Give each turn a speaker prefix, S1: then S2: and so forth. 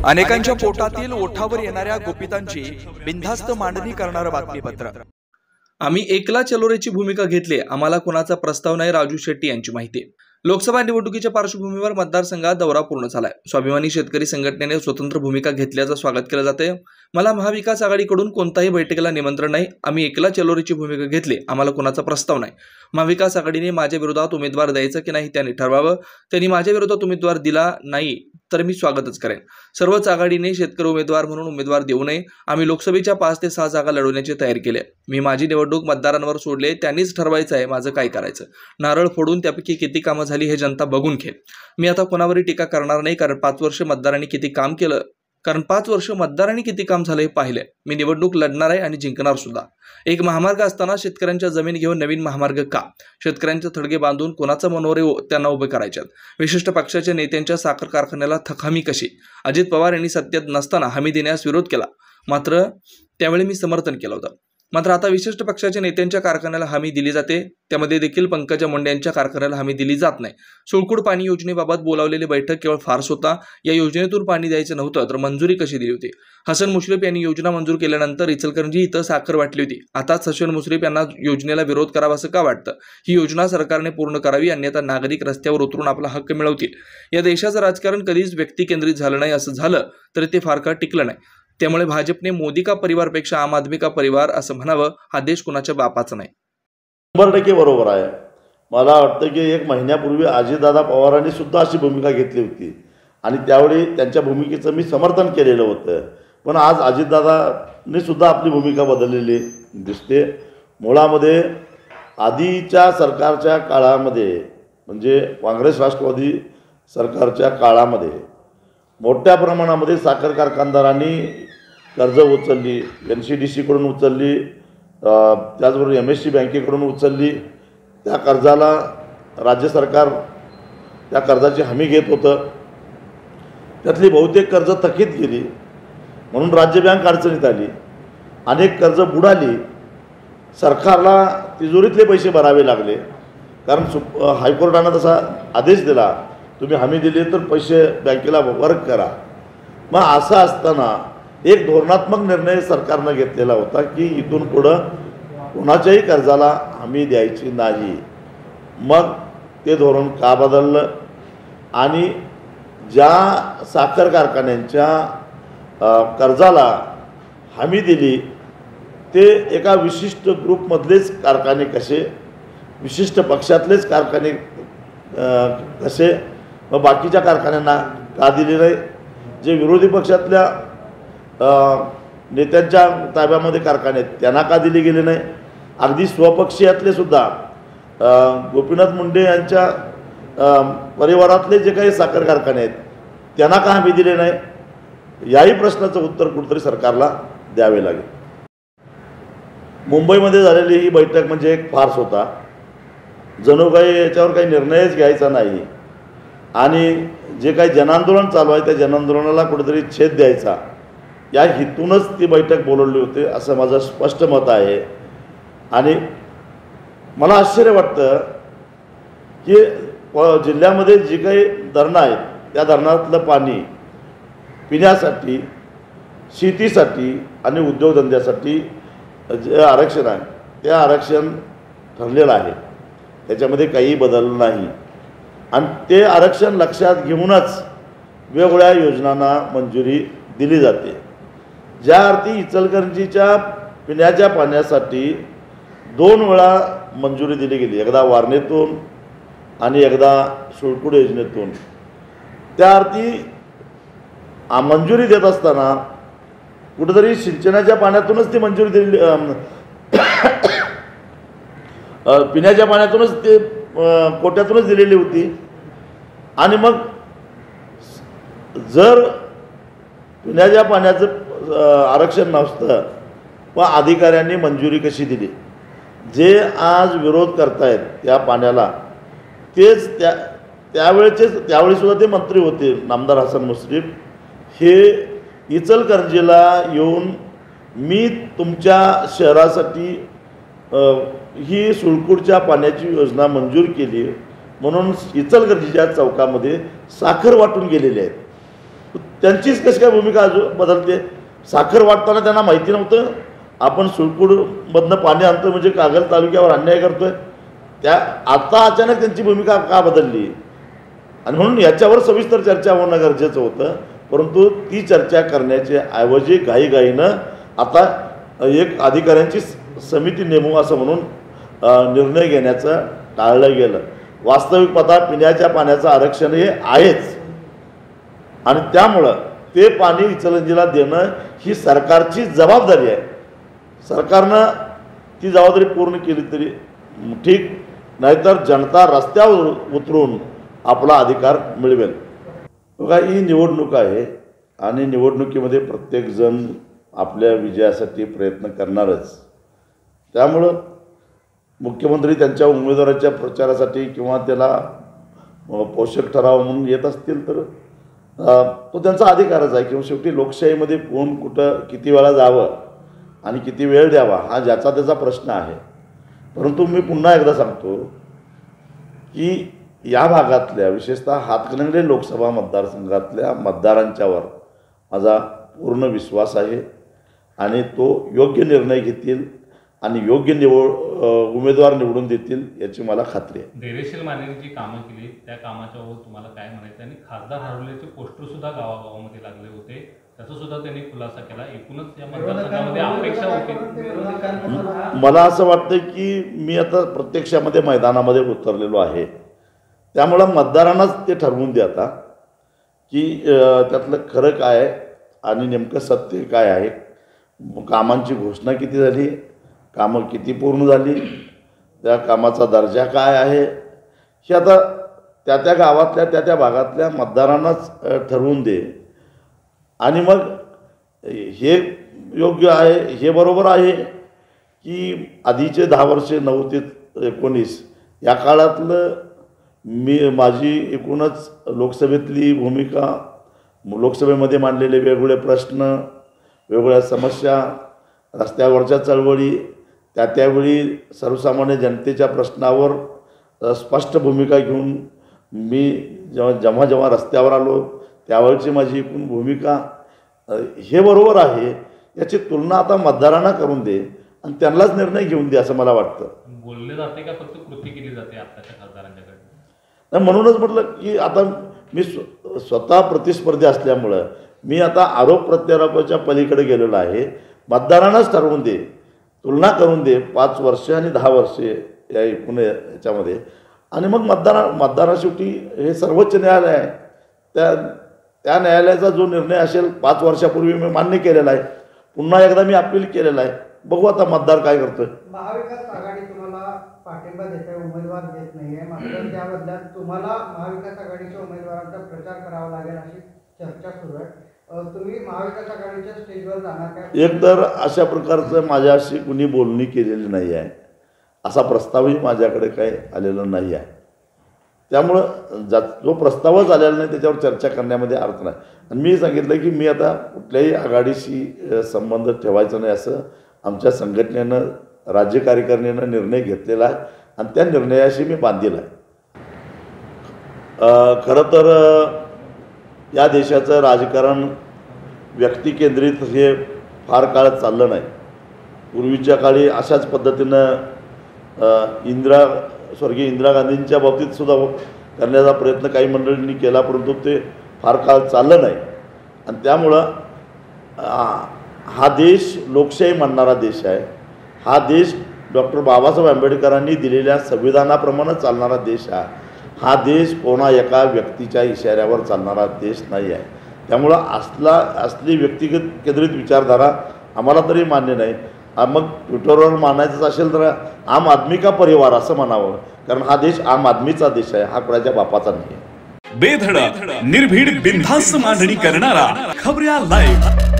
S1: अनेकांच्या पोटातील ओठावर येणाऱ्या गुपितांची बिनधास्त मांडणी करणारं बातमीपत्र।
S2: आम्ही एकला चलोरेची भूमिका घेतली, आम्हाला कोणाचा प्रस्ताव नाही, राजू शेट्टी यांची माहिती। लोकसभा निवडणुकीच्या पार्श्वभूमीवर मतदारसंघात दौरा पूर्ण झालाय। स्वाभिमानी शेतकरी संघटनेने स्वतंत्र भूमिका घेतल्याचं स्वागत केलं जाते। मला महाविकास आघाडीकडून कोणताही बैठकीला निमंत्रण नाही, आम्ही एकला चलोरेची भूमिका घेतली, आम्हाला कोणाचा प्रस्ताव नाही। महाविकास आघाडीने माझ्या विरोधात उमेदवार द्यायचं की नाही त्यांनी ठरवावं। त्यांनी माझ्या विरोधात उमेदवार दिला नाही तर मी स्वागतच करेन। सर्वच आघाडीने शेतकरी उमेदवार म्हणून उमेदवार देऊ नये। आम्ही लोकसभेच्या 5 ते 6 जागा लढवण्याची तयारी केली। मी माझी निवडणूक मतदारांवर सोडले, त्यांनीच ठरवायचं आहे माझं काय करायचं। नारळ फोडून त्यापैकी किती कामं झाली हे जनता बघून घेईल। मी आता कोणावरही टीका करणार नाही, कारण 5 वर्ष मतदारांनी किती काम केलं, किती काम झालं हे पाहिले। मी निवडणूक लढणार आहे आणि जिंकणार सुद्धा। एक महामार्ग असताना शेतकऱ्यांच्या जमीन घेऊन नवीन महामार्ग का? शेतकऱ्यांचे थडगे बांधून कोणाचा मनोरे त्यांना उभे करायच्यात? विशिष्ट पक्षाच्या नेत्यांच्या साखर कारखान्याला हमी कशी? अजित पवार यांनी सत्तेत नसताना हमी देण्यास विरोध केला, मात्र त्यावेळी मी समर्थन केलं होतं। मात्र आता विशिष्ट पक्षाच्या नेत्यांच्या कारखान्याला हमी दिली जाते, त्यामध्ये देखील पंकजा मुंडे यांच्या कारखान्याला हमी दिली जात नाही। सुळकुड पाणी योजनेबाबत बोलावलेली बैठक केवळ फार्स होता। या योजनेतून पाणी द्यायचं नव्हतं तर मंजुरी कशी दिली होती? हसन मुश्रीफ यांनी योजना मंजूर केल्यानंतर इचलकरंजी इथं साखर वाटली होती। आताच हसन मुश्रीफ यांना योजनेला विरोध करावा असं का वाटतं? ही योजना सरकारने पूर्ण करावी, अन्यथा नागरिक रस्त्यावर उतरून आपला हक्क मिळवतील। या देशाचं राजकारण कधीच व्यक्ती केंद्रित झालं नाही, असं झालं तरी ते फार काळ टिकलं नाही। त्यामुळे भाजपने मोदी का परिवारपेक्षा आम आदमी का परिवार असं म्हणावं। हा देश कुणाच्या बापाचा नाही।
S3: 100% बरोबर आहे। मला वाटतं की 1 महिन्यापूर्वी अजितदादा पवारांनी सुद्धा अशी भूमिका घेतली होती आणि त्यावेळी त्यांच्या भूमिकेचं मी समर्थन केलेलं होतं। पण आज अजितदादांनी सुद्धा आपली भूमिका बदललेली दिसते। मुळामध्ये आधीच्या सरकारच्या काळामध्ये, म्हणजे काँग्रेस राष्ट्रवादी सरकारच्या काळामध्ये मोठ्या प्रमाणामध्ये साखर कारखानदारांनी कर्ज उचलली, NCDC कडून उचलली, त्याचबरोबर MSC बँकेकडून उचलली। त्या कर्जाला राज्य सरकार त्या कर्जाची हमी घेत होतं। त्यातली बहुतेक कर्ज थकीत गेली, म्हणून राज्य बँक अडचणीत आली, अनेक कर्ज बुडाली। सरकारला तिजोरीतले पैसे भरावे लागले, कारण हायकोर्टानं तसा आदेश दिला, तुम्ही हमी दिली तर पैसे बँकेला वर्ग करा। मग असं असताना एक धोरणात्मक निर्णय सरकारनं घेतलेला होता की इथून पुढं कोणाच्याही कर्जाला हमी द्यायची नाही। मग ते धोरण का बदललं आणि ज्या साखर कारखान्यांच्या कर्जाला हमी दिली ते एका विशिष्ट ग्रुपमधलेच कारखाने कसे, विशिष्ट पक्षातलेच कारखाने कसे, मग बाकीच्या कारखान्यांना का दिले नाही? जे विरोधी पक्षातल्या नेत्यांच्या ताब्यामध्ये कारखाने आहेत त्यांना का दिले गेले नाही? अगदी स्वपक्षीयातले सुद्धा गोपीनाथ मुंडे यांच्या परिवारातले जे काही साखर कारखाने आहेत त्यांना का हमी दिले नाही? याही प्रश्नाचं उत्तर कुठेतरी सरकारला द्यावे लागेल। मुंबईमध्ये झालेली ही बैठक म्हणजे एक फार्स होता। जणू काही याच्यावर काही निर्णयच घ्यायचा नाही आणि जे काही जनांदोलन चालू आहे त्या जनांदोलनाला कुठेतरी छेद द्यायचा, या हेतूनच ती बैठक बोलवली होती असं माझं स्पष्ट मत आहे। आणि मला आश्चर्य वाटतं की जिल्ह्यामध्ये जी काही धरणं आहेत त्या धरणातलं पाणी पिण्यासाठी, शेतीसाठी आणि उद्योगधंद्यासाठी जे आरक्षण आहे ते आरक्षण ठरलेलं आहे, त्याच्यामध्ये काही बदल नाही। आणि ते आरक्षण लक्षात घेऊनच वेगवेगळ्या योजनांना मंजुरी दिली जाते। ज्या अर्थी इचलकरंजीच्या पिण्याच्या पाण्यासाठी 2 वेळा मंजुरी दिली गेली, एकदा वारणेतून आणि एकदा सुळकुड योजनेतून, त्या अर्थी मंजुरी देत असताना कुठेतरी सिंचनाच्या पाण्यातूनच ती मंजुरी दिली, पिण्याच्या पाण्यातूनच ते कोट्यातूनच दिलेली होती। आणि मग जर पिण्याच्या पाण्याचं आरक्षण नसतं व अधिकाऱ्यांनी मंजुरी कशी दिली? जे आज विरोध करतायत त्या पाण्याला तेच त्यावेळी सुद्धा ते मंत्री होते, नामदार हसन मुश्रीफ, हे इचलकरंजीला येऊन मी तुमच्या शहरासाठी ही सुळकुडच्या पाण्याची योजना मंजूर केली म्हणून इचलकरंजीच्या चौकामध्ये साखर वाटून गेलेले आहेत। त्यांचीच कशी काय भूमिका अजून बदलते? साखर वाटताना त्यांना माहिती नव्हतं आपण सुळकूडमधनं पाणी आणतो म्हणजे कागल तालुक्यावर अन्याय करतोय? त्या आता अचानक त्यांची भूमिका का बदलली? आणि म्हणून याच्यावर सविस्तर चर्चा होणं गरजेचं होतं, परंतु ती चर्चा करण्याच्या ऐवजी घाईघाईनं आता एक अधिकाऱ्यांची समिती नेमू असं म्हणून निर्णय घेण्याचं टाळलं गेलं. वास्तविक पाहता पिण्याच्या पाण्याचं आरक्षण हे आहेच आणि त्यामुळं ते पाणी इचलकरंजीला देणं ही सरकारची जबाबदारी आहे. सरकारनं ती जबाबदारी पूर्ण केली तरी ठीक, नाहीतर जनता रस्त्यावर उतरून आपला अधिकार मिळवेल. बघा, ही निवडणूक आहे आणि निवडणुकीमध्ये प्रत्येकजण आपल्या विजयासाठी प्रयत्न करणारच. त्यामुळं मुख्यमंत्री त्यांच्या उमेदवाराच्या प्रचारासाठी किंवा त्याला पोषक ठराव म्हणून येत असतील तर तो त्यांचा अधिकारच आहे. किंवा शेवटी लोकशाहीमध्ये कोण कुठं किती वेळा जावं आणि किती वेळ द्यावा हा ज्याचा त्याचा प्रश्न आहे. परंतु मी पुन्हा एकदा सांगतो की या भागातल्या विशेषतः हातकणंगले लोकसभा मतदारसंघातल्या मतदारांच्यावर माझा पूर्ण विश्वास आहे आणि तो योग्य निर्णय घेतील आणि योग्य उमेदवार निवडून देतील याची मला खात्री आहे.
S4: धैर्यशील मानेने जी कामं केली त्या कामाच्या तुम्हाला काय म्हणायचं? आणि खासदार हरवल्याचे पोस्टर सुद्धा गावागावामध्ये लागले होते, त्याचा सुद्धा त्यांनी खुलासा केला. एकूणच या मतदारसंघामध्ये अपेक्षा होती.
S3: मला असं वाटतं की मी आता प्रत्यक्षामध्ये मैदानामध्ये उतरलेलो आहे, त्यामुळं मतदारांनाच ते ठरवून द्या आता की त्यातलं खरं काय आणि नेमकं सत्य काय आहे. कामांची घोषणा किती झाली, कामं किती पूर्ण झाली, त्या कामाचा दर्जा काय आहे हे आता त्या गावातल्या त्या भागातल्या मतदारांनाच ठरवून दे. आणि मग हे योग्य आहे, हे बरोबर आहे की आधीचे 10 वर्षे 9 ते 19 या काळातलं माझी एकूणच लोकसभेतली भूमिका, लोकसभेमध्ये मांडलेले वेगवेगळे प्रश्न, वेगवेगळ्या समस्या, रस्त्यावरच्या चळवळी, त्यावेळी सर्वसामान्य जनतेच्या प्रश्नावर स्पष्ट भूमिका घेऊन मी जेव्हा रस्त्यावर आलो त्यावेळची माझी एकूण भूमिका हे बरोबर आहे याची तुलना आता मतदारांना करून दे आणि त्यांनाच निर्णय घेऊन दे असं मला वाटतं.
S4: बोलले जाते का फक्त कृती केली जाते आताच्या खासदारांच्याकडे?
S3: म्हणूनच म्हटलं की आता मी स्वतः प्रतिस्पर्धी असल्यामुळं मी आता आरोप प्रत्यारोपाच्या पलीकडे गेलेलो आहे. मतदारांनाच ठरवून दे, तुलना करून दे 5 वर्ष आणि 10 वर्षे या एकूण याच्यामध्ये. आणि मग मतदारा शेवटी हे सर्वोच्च न्यायालय आहे, त्या न्यायालयाचा जो निर्णय असेल 5 वर्षापूर्वी मी मान्य केलेला आहे, पुन्हा एकदा मी अपील केलेलं आहे. बघू आता मतदार काय करतोय.
S5: महाविकास आघाडी तुम्हाला पाठिंबा देते, उमेदवार देत नाहीये, मात्र त्या बदल्यात तुम्हाला महाविकास आघाडीच्या उमेदवारांचा प्रचार करावा लागेल अशी चर्चा सुरू आहे. तुम्ही महाविकास आघाडीच्या स्टेजवर जाणार काय?
S3: एक तर अशा प्रकारचं माझ्याशी कुणी बोलणी केलेली नाही आहे, असा प्रस्तावही माझ्याकडे काही आलेला नाही आहे. त्यामुळं जो प्रस्तावच आलेला नाही त्याच्यावर चर्चा करण्यामध्ये अर्थ नाही. आणि मी सांगितलं की मी आता कुठल्याही आघाडीशी संबंध ठेवायचा नाही असं आमच्या संघटनेनं, राज्य कार्यकारिणीनं निर्णय घेतलेला आहे आणि त्या निर्णयाशी मी बांधील आहे. खरं तर या देशाचं राजकारण व्यक्तिकेंद्रित हे फार काळ चाललं नाही. पूर्वीच्या काळी अशाच पद्धतीनं स्वर्गीय इंदिरा गांधींच्या बाबतीत सुद्धा करण्याचा प्रयत्न काही मंडळींनी केला, परंतु ते फार काळ चाललं नाही. आणि त्यामुळं हा देश लोकशाही मानणारा देश आहे. हा देश डॉक्टर बाबासाहेब आंबेडकरांनी दिलेल्या संविधानाप्रमाणे चालणारा देश आहे. हा देश कोणा एका व्यक्तीच्या इशाऱ्यावर चालणारा देश नाही आहे. त्यामुळं असली व्यक्तिगत केंद्रित विचारधारा आम्हाला तरी मान्य नाही. मग ट्विटरवर मानायचंच असेल तर आम आदमी का परिवार असं म्हणावं, कारण हा देश आम आदमीचा देश आहे, हा कोणाच्या बापाचा नाही आहे.
S6: बेधडक निर्भीड बिनधास्त मांडणी करणारा खबऱ्या लाईव्ह.